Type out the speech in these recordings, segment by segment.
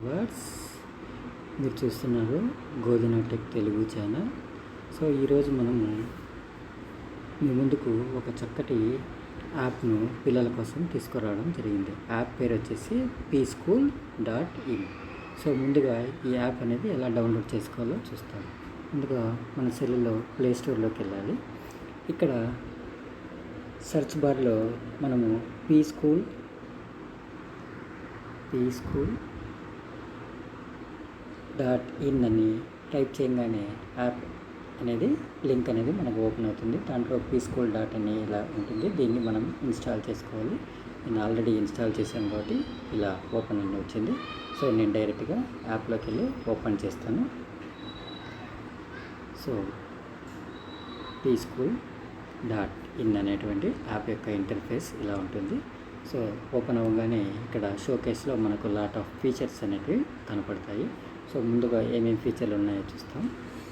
Words మీరు చూస్తున్నారు గోదెనా tech Telugu channel. So ఈరోజు మనము మీ ముందుకు ఒక చక్కటి యాప్ను పిల్లల కోసం తీసుకురావడం జరిగింది. యాప్ పేరు వచ్చేసి pschool.in. సో ముందుగా ఈ యాప్ అనేది ఎలా డౌన్లోడ్ చేసుకోవాలో చూస్తాం. ముందుగా మన సెల్లో ప్లే స్టోర్లోకి వెళ్ళాలి. ఇక్కడ సెర్చ్ బార్లో మనము pschool .in అని టైప్ చేయగానే యాప్ అనేది లింక్ అనేది మనకు ఓపెన్ అవుతుంది. దాంట్లో pschool.in ఇలా ఉంటుంది. దీన్ని మనం ఇన్స్టాల్ చేసుకోవాలి. నేను ఆల్రెడీ ఇన్స్టాల్ చేశాను కాబట్టి ఇలా ఓపెన్ అని వచ్చింది. సో నేను డైరెక్ట్గా యాప్లోకి వెళ్ళి ఓపెన్ చేస్తాను. సో pschool.in అనేటువంటి యాప్ యొక్క ఇంటర్ఫేస్ ఇలా ఉంటుంది. సో ఓపెన్ అవ్వగానే ఇక్కడ షోకేస్లో మనకు లాట్ ఆఫ్ ఫీచర్స్ అనేవి కనపడతాయి. సో ముందుగా ఏమేమి ఫీచర్లు ఉన్నాయో చూస్తాం.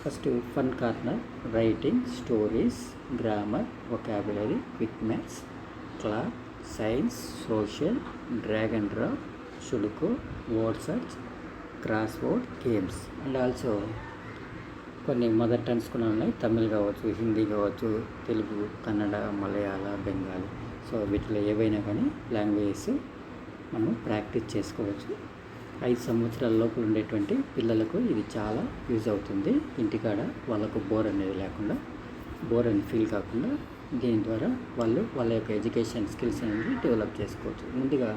First fun corner, writing, stories, grammar, vocabulary, quick maths, clock, science, social, drag and drop, sudoku, word search, crossword, games and also కొన్ని మదర్ టంగ్స్ కూడా ఉన్నాయి. తమిళ్ కావచ్చు, హిందీ కావచ్చు, తెలుగు, కన్నడ, మలయాళ, బెంగాలీ. సో వీటిలో ఏవైనా కానీ లాంగ్వేజెస్ మనం ప్రాక్టీస్ చేసుకోవచ్చు. 5 సంవత్సరాల లోపు ఉండేటువంటి పిల్లలకు ఇది చాలా యూజ్ అవుతుంది. ఇంటికాడ వాళ్ళకు బోర్ అనేది లేకుండా, బోర్ అని ఫీల్ కాకుండా దీని ద్వారా వాళ్ళ యొక్క ఎడ్యుకేషన్ స్కిల్స్ అనేది డెవలప్ చేసుకోవచ్చు. ముందుగా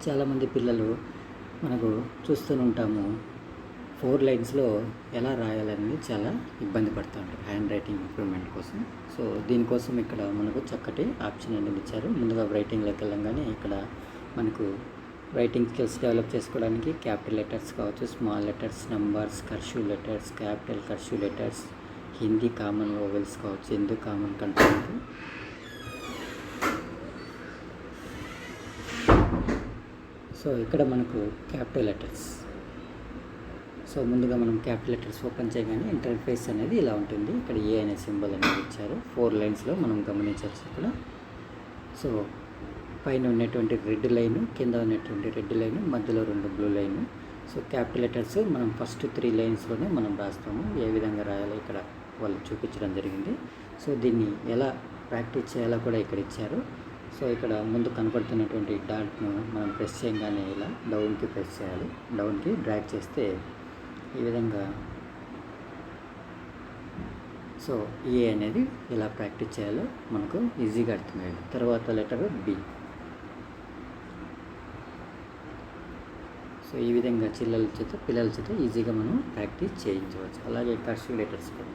చాలామంది పిల్లలు మనకు చూస్తూనే ఉంటాము, 4 లైన్స్లో ఎలా రాయాలనేది చాలా ఇబ్బంది పడుతూ ఉంటారు హ్యాండ్ రైటింగ్ ఇంప్రూవ్మెంట్ కోసం. సో దీనికోసం ఇక్కడ మనకు చక్కటి ఆప్షన్ అనేది ఇచ్చారు. ముందుగా రైటింగ్లోకి వెళ్ళంగానే ఇక్కడ మనకు రైటింగ్ స్కిల్స్ డెవలప్ చేసుకోవడానికి క్యాపిటల్ లెటర్స్ కావచ్చు, small letters, numbers, cursive letters, capital cursive letters, Hindi common vowels కావచ్చు, ఎందుకు కామన్ కంటెంట్. సో ఇక్కడ మనకు క్యాపిటల్ లెటర్స్. సో ముందుగా మనం క్యాపిటల్ లెటర్స్ ఓపెన్ చేయగానే ఇంటర్ఫేస్ అనేది ఇలా ఉంటుంది. ఇక్కడ ఏ అనే సింబల్ అనేది ఇచ్చారు. 4 లైన్స్లో మనం గమనించవచ్చు ఇక్కడ. సో పైన ఉన్నటువంటి రెడ్ లైను, కింద ఉన్నటువంటి రెడ్ లైను, మధ్యలో 2 blue line. So capital letters మనం ఫస్ట్ 3 లైన్స్లోనే మనం రాస్తాము. ఏ విధంగా రాయాలో ఇక్కడ వాళ్ళు చూపించడం జరిగింది. సో దీన్ని ఎలా ప్రాక్టీస్ చేయాలో కూడా ఇక్కడ ఇచ్చారు. సో ఇక్కడ ముందు కనపడుతున్నటువంటి డాట్ను మనం ప్రెస్ చేయగానే ఇలా డౌన్కి ప్రెస్ చేయాలి. డౌన్కి డ్రాగ్ చేస్తే ఈ విధంగా సో ఏ అనేది ఎలా ప్రాక్టీస్ చేయాలో మనకు ఈజీగా అర్థమయ్యేది. తర్వాత లెటర్ బి. సో ఈ విధంగా పిల్లల చేత ఈజీగా మనం ప్రాక్టీస్ చేయించవచ్చు. అలాగే కర్సివ్ లెటర్స్ కూడా.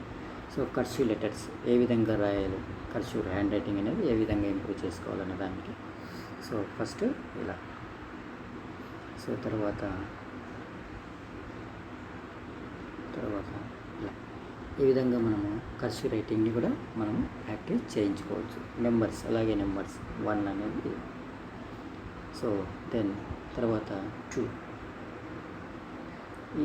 సో కర్సివ్ లెటర్స్ ఏ విధంగా రాయాలి, కర్సివ్ హ్యాండ్ రైటింగ్ అనేది ఏ విధంగా ఇంప్రూవ్ చేసుకోవాలన్న దానికి. సో ఫస్ట్ ఇలా, సో తర్వాత ఇలా ఈ విధంగా మనము కర్సివ్ రైటింగ్ని కూడా మనము ప్రాక్టీస్ చేయించుకోవచ్చు. నెంబర్స్, అలాగే నెంబర్స్ 1 అనేది. సో దెన్ తర్వాత 2.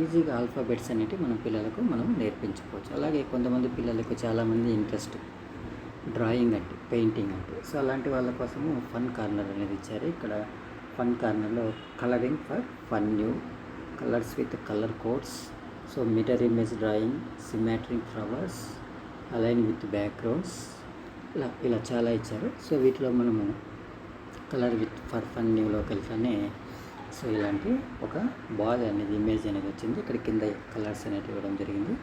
ఈజీగా ఆల్ఫాబెట్స్ అనేవి మన పిల్లలకు మనం నేర్పించుకోవచ్చు. అలాగే కొంతమంది పిల్లలకు చాలామంది ఇంట్రెస్ట్ డ్రాయింగ్ అంటే, పెయింటింగ్ అంటే. సో అలాంటి వాళ్ళ కోసము ఫన్ కార్నర్ అనేది ఇచ్చారు. ఇక్కడ ఫన్ కార్నర్లో colouring for fun, new colours with colour codes, so mirror image drawing, symmetric flowers, align with backgrounds, ఇలా చాలా ఇచ్చారు. సో వీటిలో మనము కలర్ విత్ ఫర్ ఫన్ న్యూలోకి వెళ్తానే సో ఇలాంటి ఒక బాల్ అనేది ఇమేజ్ అనేది వచ్చింది. ఇక్కడ కింద కలర్స్ అనేవి ఇవ్వడం జరిగింది.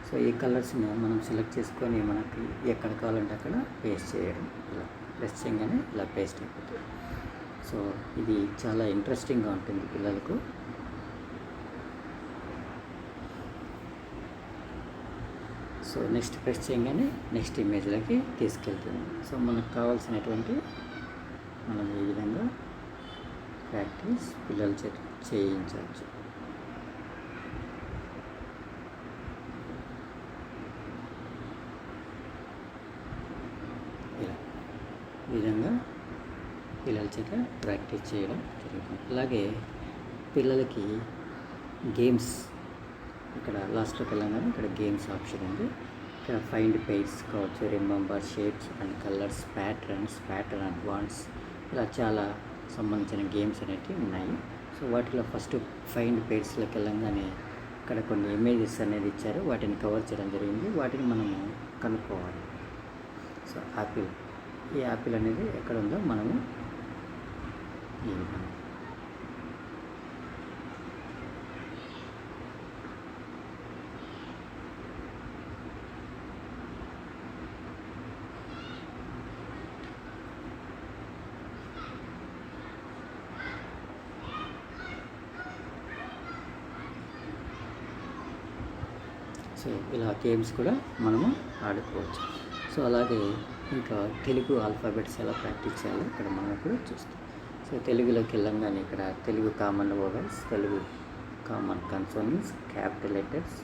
సో ఈ కలర్స్ని మనం సెలెక్ట్ చేసుకొని మనకి ఎక్కడ కావాలంటే అక్కడ పేస్ట్ చేయడం. ఇలా ప్రెస్ చేయగానే ఇలా పేస్ట్ అయిపోతుంది. సో ఇది చాలా ఇంట్రెస్టింగ్గా ఉంటుంది పిల్లలకు. సో నెక్స్ట్ ప్రెస్ చేయగానే నెక్స్ట్ ఇమేజ్లోకి తీసుకెళ్తుంది. సో మనకు కావాల్సినటువంటి మనం ఈ విధంగా ప్రాక్టీస్ పిల్లల చేత చేయించవచ్చు. ఇలా ఈ విధంగా పిల్లల చేత ప్రాక్టీస్ చేయడం జరుగుతుంది. అలాగే పిల్లలకి గేమ్స్, ఇక్కడ లాస్ట్లోకి వెళ్ళగానే ఇక్కడ గేమ్స్ ఆప్షన్ ఉంది. ఇక్కడ ఫైండ్ పెయిర్స్ కావచ్చు, remember shapes and colours, pattern advance, ఇలా చాలా సంబంధించిన గేమ్స్ అనేవి ఉన్నాయి. సో వాటిలో ఫస్ట్ ఫైండ్ పేజ్లోకి వెళ్ళంగానే ఇక్కడ కొన్ని ఇమేజెస్ అనేది ఇచ్చారు, వాటిని కవర్ చేయడం జరిగింది. వాటిని మనము కనుక్కోవాలి. సో యాపిల్, ఈ యాపిల్ అనేది ఎక్కడ ఉందో మనము ఈ విధంగా సో ఇలా గేమ్స్ కూడా మనము ఆడుకోవచ్చు. సో అలాగే ఇంకా తెలుగు ఆల్ఫాబెట్స్ ఎలా ప్రాక్టీస్ చేయాలో ఇక్కడ మనం ఇప్పుడు చూస్తాం. సో తెలుగులోకి వెళ్ళంగానే ఇక్కడ Telugu common vowels, Telugu common consonants, capital letters,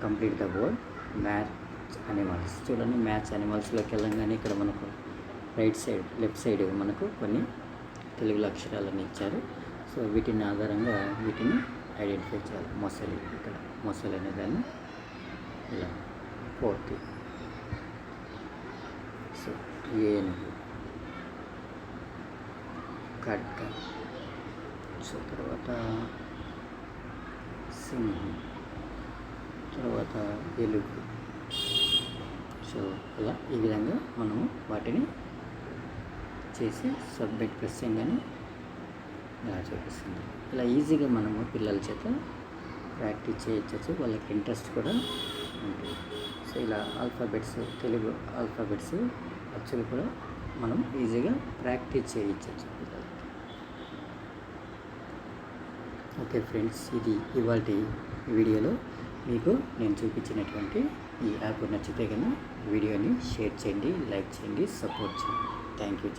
complete the word, match animals. చూడండి, మ్యాచ్ అనిమల్స్లోకి వెళ్ళంగానే ఇక్కడ మనకు లెఫ్ట్ సైడ్ మనకు కొన్ని తెలుగులో అక్షరాలను ఇచ్చారు. సో వీటిని ఆధారంగా వీటిని ఐడెంటిఫై చేయాలి. మొసలి, ఇక్కడ మొసలి అనే దాన్ని ఇలా పోర్తి. సో ఏనుగు, ఖడ్గ, సో తర్వాత సింహం, తర్వాత ఎలుగు. సో అలా ఈ విధంగా మనము వాటిని చేసి సబ్మిట్ ప్రెస్ చేయగానే ఇలా చూపిస్తుంది. ఇలా ఈజీగా మనము పిల్లల చేత ప్రాక్టీస్ చేయొచ్చు, వాళ్ళకి ఇంట్రెస్ట్ కూడా ఉంటుంది. సో ఇలా ఆల్ఫాబెట్స్, తెలుగు ఆల్ఫాబెట్స్ అచ్చులు కూడా మనం ఈజీగా ప్రాక్టీస్ చేయొచ్చు పిల్లలకి. ఓకే ఫ్రెండ్స్, ఇది ఇవాల్టి వీడియోలో మీకు నేను చూపించినటువంటి ఈ యాప్ నచ్చితే కనుక వీడియోని షేర్ చేయండి, లైక్ చేయండి, సపోర్ట్ చేయండి. Thank you.